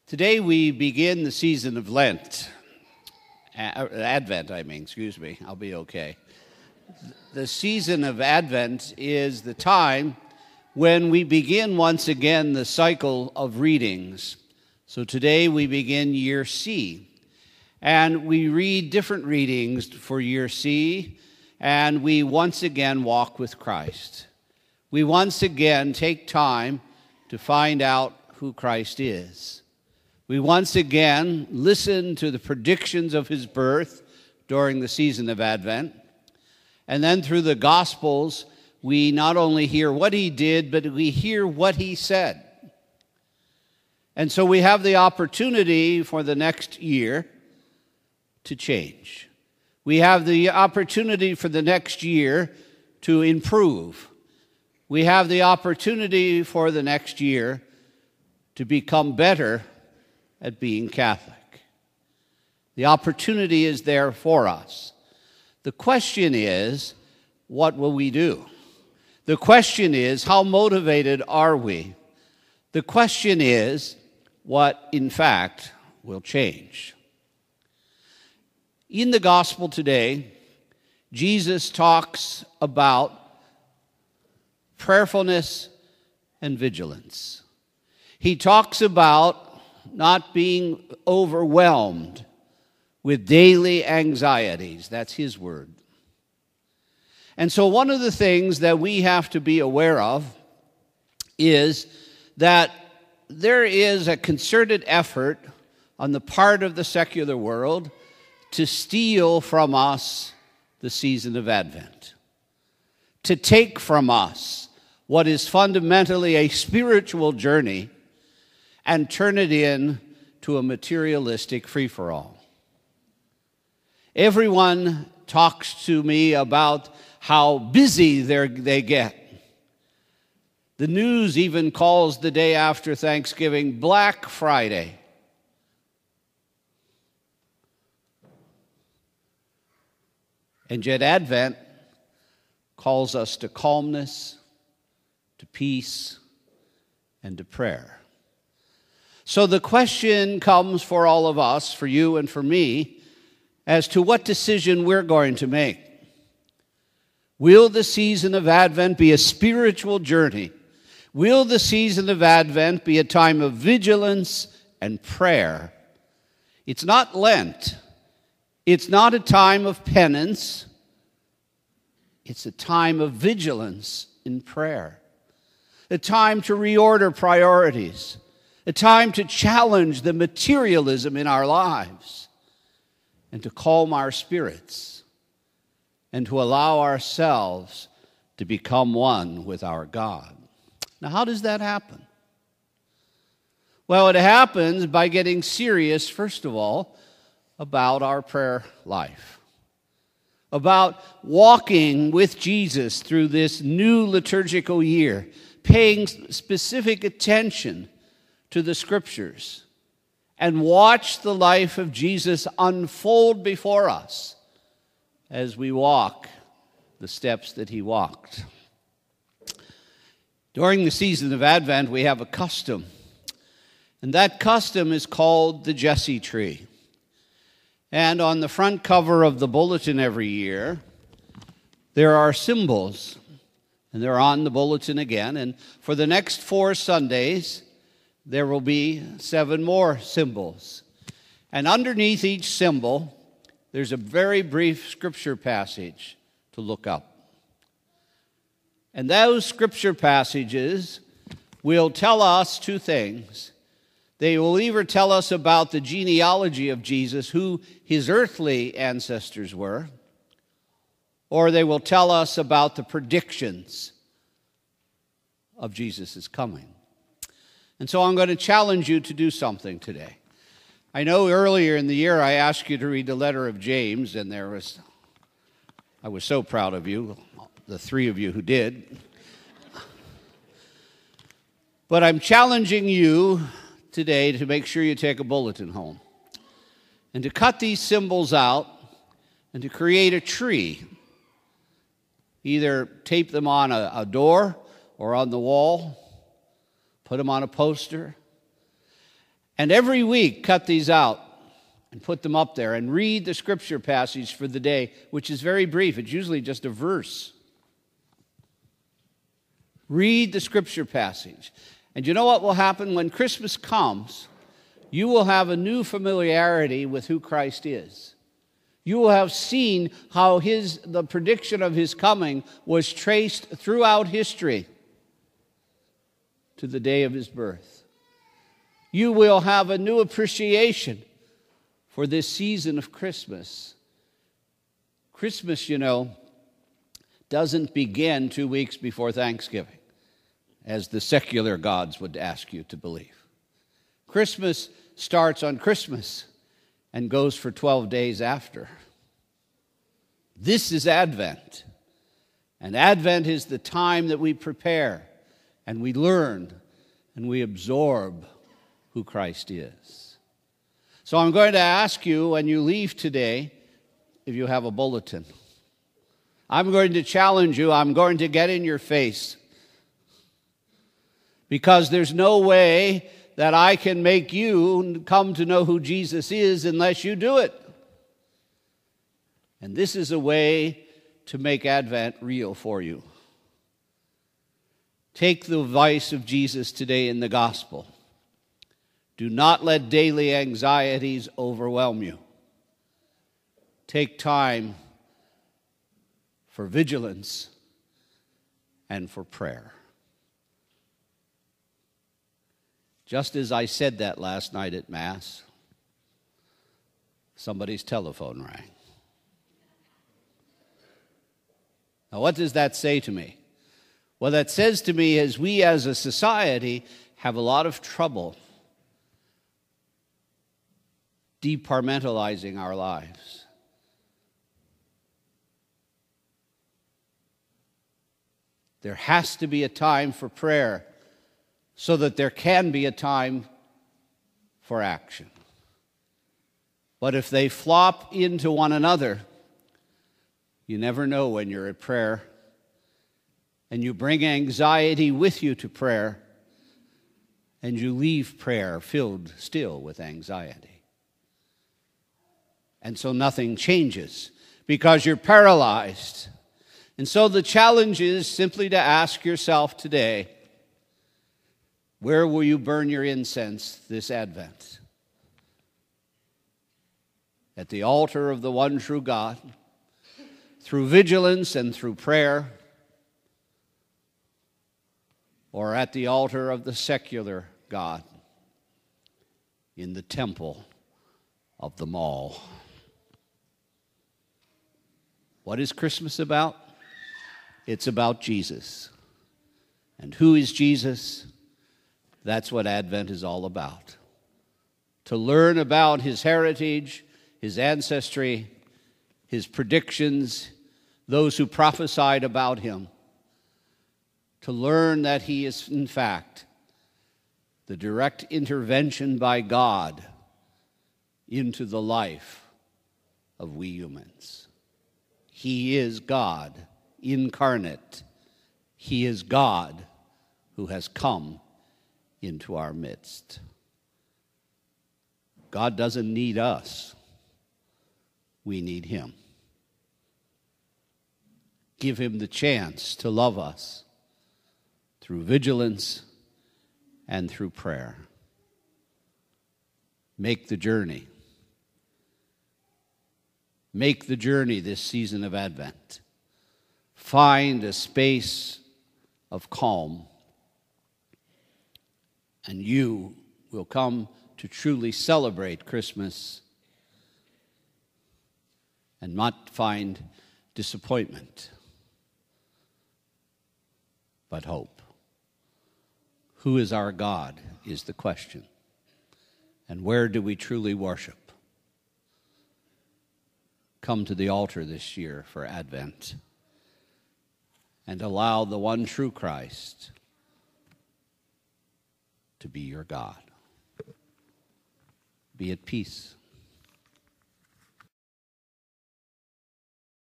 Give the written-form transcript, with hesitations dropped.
Today we begin the season of Lent. Advent, I'll be okay. The season of Advent is the time when we begin once again the cycle of readings. So today we begin year C, and we read different readings for year C, and we once again walk with Christ. We once again take time to find out who Christ is. We once again listen to the predictions of his birth during the season of Advent. And then through the Gospels, we not only hear what he did, but we hear what he said. And so we have the opportunity for the next year to change. We have the opportunity for the next year to improve. We have the opportunity for the next year to become better at being Catholic. The opportunity is there for us. The question is, what will we do? The question is, how motivated are we? The question is, what in fact will change? In the gospel today, Jesus talks about prayerfulness and vigilance. He talks about not being overwhelmed with daily anxieties. That's his word. And so one of the things that we have to be aware of is that there is a concerted effort on the part of the secular world to steal from us the season of Advent, to take from us what is fundamentally a spiritual journey and turn it into a materialistic free-for-all. Everyone talks to me about how busy they get. The news even calls the day after Thanksgiving Black Friday. And yet Advent calls us to calmness, to peace, and to prayer. So the question comes for all of us, for you and for me, as to what decision we're going to make. Will the season of Advent be a spiritual journey? Will the season of Advent be a time of vigilance and prayer? It's not Lent. It's not a time of penance. It's a time of vigilance in prayer. A time to reorder priorities. A time to challenge the materialism in our lives and to calm our spirits and to allow ourselves to become one with our God. Now, how does that happen? Well, it happens by getting serious, first of all, about our prayer life, about walking with Jesus through this new liturgical year, paying specific attention to the Scriptures, and watch the life of Jesus unfold before us as we walk the steps that he walked. During the season of Advent, we have a custom, and that custom is called the Jesse tree. And on the front cover of the bulletin every year, there are symbols, and they're on the bulletin again. And for the next 4 Sundays, there will be 7 more symbols. And underneath each symbol, there's a very brief scripture passage to look up. And those scripture passages will tell us 2 things. They will either tell us about the genealogy of Jesus, who his earthly ancestors were, or they will tell us about the predictions of Jesus' coming. And so I'm going to challenge you to do something today. I know earlier in the year I asked you to read the letter of James, and I was so proud of you, the 3 of you who did. But I'm challenging you today to make sure you take a bulletin home and to cut these symbols out and to create a tree. Either tape them on a door or on the wall, put them on a poster, And every week, cut these out and put them up there and read the scripture passage for the day, which is very brief. It's usually just a verse. Read the scripture passage. And you know what will happen when Christmas comes? You will have a new familiarity with who Christ is. You will have seen how the prediction of his coming was traced throughout history to the day of his birth. You will have a new appreciation for this season of Christmas. Christmas, doesn't begin 2 weeks before Thanksgiving, as the secular gods would ask you to believe. Christmas starts on Christmas and goes for 12 days after. This is Advent. And Advent is the time that we prepare and we learn and we absorb who Christ is. So I'm going to ask you when you leave today, if you have a bulletin, I'm going to challenge you, I'm going to get in your face. Because there's no way that I can make you come to know who Jesus is unless you do it. And this is a way to make Advent real for you. Take the advice of Jesus today in the gospel. Do not let daily anxieties overwhelm you. Take time for vigilance and for prayer. Just as I said that last night at Mass, somebody's telephone rang. Now, what does that say to me? What that says to me is we as a society have a lot of trouble departmentalizing our lives. There has to be a time for prayer so that there can be a time for action. But if they flop into one another, you never know when you're at prayer, and you bring anxiety with you to prayer, and you leave prayer filled still with anxiety. And so nothing changes because you're paralyzed. And so the challenge is simply to ask yourself today, where will you burn your incense this Advent? At the altar of the one true God, through vigilance and through prayer, or at the altar of the secular God in the temple of the mall. What is Christmas about? It's about Jesus. And who is Jesus? That's what Advent is all about. To learn about his heritage, his ancestry, his predictions, those who prophesied about him. To learn that he is, in fact, the direct intervention by God into the life of we humans. He is God incarnate. He is God who has come into our midst. God doesn't need us. We need him. Give him the chance to love us through vigilance and through prayer. Make the journey. Make the journey this season of Advent. Find a space of calm, and you will come to truly celebrate Christmas and not find disappointment, but hope. Who is our God is the question. And where do we truly worship? Come to the altar this year for Advent and allow the one true Christ to be your God. Be at peace.